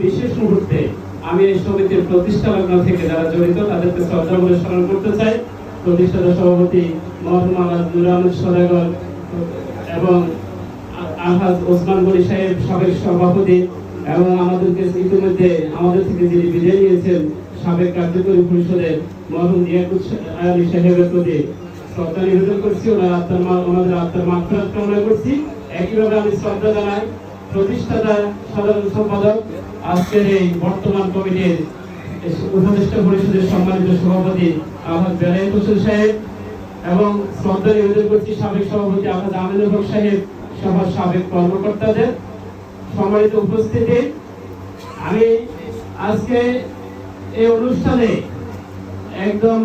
বিশেষ মুহূর্তে আমি এই সমিতির প্রতিষ্ঠা লগ্ন থেকে যারা জড়িত তাদেরকে শ্রদ্ধা বলে স্মরণ করতে চাই। প্রতিষ্ঠাতা সভাপতি মরহুম আলহাজ নূর আহমদ সওদাগর এবং আলহাজ ওসমান গনি সাহেব সাবেক সভাপতি এবং আমাদেরকে ইতিমধ্যে আমাদের থেকে যিনি বিদায় নিয়েছেন সাবেক কার্যকরী পরিষদের মরহুম ইয়াকুব আলী সাহেবের প্রতি শ্রদ্ধা নিবেদন করছি। ওনাদের আত্মার মাগফিরাত কামনা করছি। একইভাবে আমি শ্রদ্ধা জানাই প্রতিষ্ঠাতা সাধারণ সম্পাদক আজকের এই বর্তমান কমিটির উপদেষ্টা পরিষদের সম্মানিত সভাপতি আলহাজ বেলায়েত হোসেন সাহেব এবং শ্রদ্ধা নিবেদন করছি সাবেক সভাপতি আলহাজ আমিনুল হক সাহেব সহ সাবেক কর্মকর্তাদের। সম্মানিত উপস্থিতি, আমি আজকে এই অনুষ্ঠানে একদম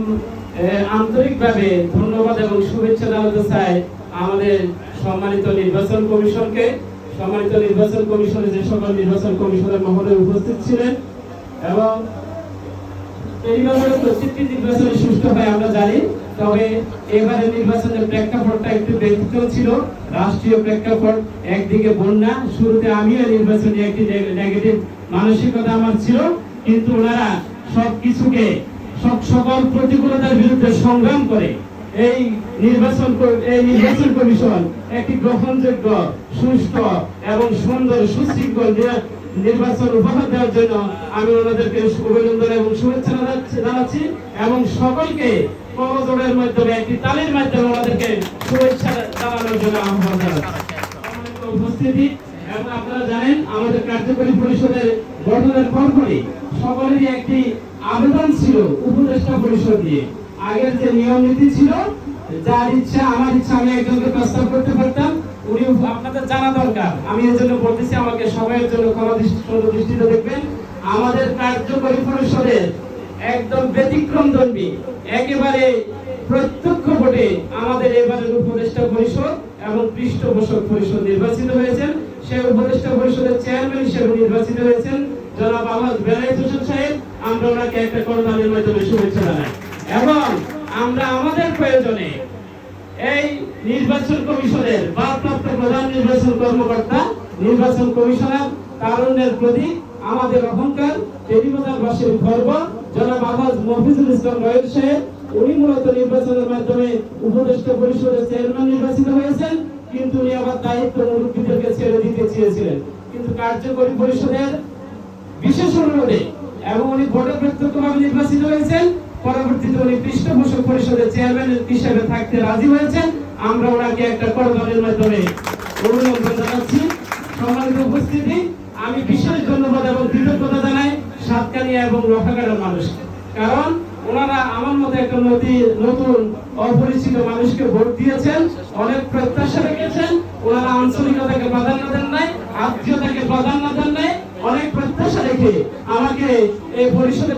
আন্তরিকভাবে ধন্যবাদ এবং শুভেচ্ছা জানাতে চাই আমাদের সম্মানিত নির্বাচন কমিশনকে। সম্মানিত নির্বাচন কমিশনে যে সকল নির্বাচন কমিশনের মহোদয় উপস্থিত ছিলেন এবং এইভাবে প্রত্যেকটি নির্বাচনে সুষ্ঠু হয় আমরা জানি, তবে এবারে নির্বাচনের প্রেক্ষাপটটা একটু ব্যতিক্রম ছিল। রাষ্ট্রীয় প্রেক্ষাপট, একদিকে বন্যা, শুরুতে আমিও নির্বাচনে একটি নেগেটিভ মানসিকতা আমার ছিল, কিন্তু ওনারা সবকিছুকে সকল প্রতিকূলতার বিরুদ্ধে সংগ্রাম করে এই নির্বাচন কমিশন একটি গ্রহণযোগ্য, সুষ্ঠু এবং সুন্দর সুশৃঙ্খল নির্বাচন উপহার দেওয়ার জন্য আমি ওনাদেরকে অভিনন্দন এবং শুভেচ্ছা জানাচ্ছি এবং সকলকে করজোড়ের মাধ্যমে একটি তালির মাধ্যমে ওনাদেরকে শুভেচ্ছা জানানোর জন্য আহ্বান জানাচ্ছি। উপস্থিতি এবং আপনারা জানেন আমাদের কার্যকরী পরিষদের গঠনের পরপরই সকলেরই একটি আবেদন ছিল উপদেষ্টা পরিষদ নিয়ে। আগের যে নিয়ম নীতি ছিল, যার ইচ্ছা আমার ইচ্ছা আমি একজনকে প্রস্তাব করতে পারতাম, উনি আপনাদের জানা দরকার, আমি এর জন্য বলতেছি, আমাকে সবাইয়ের জন্য দৃষ্টিতে দেখবেন। আমাদের কার্যকরী পরিষদের একদম ব্যতিক্রমধর্মী একেবারে প্রত্যক্ষ ভোটে আমাদের এবারের উপদেষ্টা পরিষদ এবং পৃষ্ঠপোষক পরিষদ নির্বাচিত হয়েছেন। সেই উপদেষ্টা পরিষদের চেয়ারম্যান হিসেবে নির্বাচিত হয়েছেন জনাব আলহাজ বেলায়েত হোসেন সাহেব। আমরা ওনাকে একটা করতালির মাধ্যমে শুভেচ্ছা জানাই এবং আমরা আমাদের প্রয়োজনে এই নির্বাচন কমিশনের ভারপ্রাপ্ত প্রধান নির্বাচন কর্মকর্তা, নির্বাচন কমিশনার তারুণ্যের প্রতি আমাদের অহংকার, টেরিবাজারবাসীর গর্ব জনাব আলহাজ মফিজুল ইসলাম নয়ন সাহেব। উনি মূলত নির্বাচনের মাধ্যমে উপদেষ্টা পরিষদের চেয়ারম্যান নির্বাচিত হয়েছেন, কিন্তু উনি আবার দায়িত্ব মুরব্বীদেরকে ছেড়ে দিতে চেয়েছিলেন, কিন্তু কার্যকরী পরিষদের বিশেষ অনুরোধে এবং উনি ভোটে প্রত্যক্ষভাবে নির্বাচিত হয়েছেন। পরবর্তীতে উনি পৃষ্ঠপোষক পরিষদের চেয়ারম্যান হিসেবে থাকতে রাজি হয়েছেন। আমরা ওনাকে একটা করতালির মাধ্যমে অভিনন্দন জানাচ্ছি। সম্মানিত উপস্থিতি, আমি বিশেষ ধন্যবাদ এবং কৃতজ্ঞতা জানাই সাতকানিয়া এবং রফাকারের মানুষকে, কারণ ওনারা আমার মতো একটা নতুন অপরিচিত মানুষকে ভোট দিয়েছেন, অনেক প্রত্যাশা রেখেছেন। ওনারা আঞ্চলিকতাকে প্রাধান্য দেন নাই, আত্মীয়তাকে প্রাধান্য দেন নাই, অনেক প্রত্যাশা রেখে আমাকে এই পরিষদে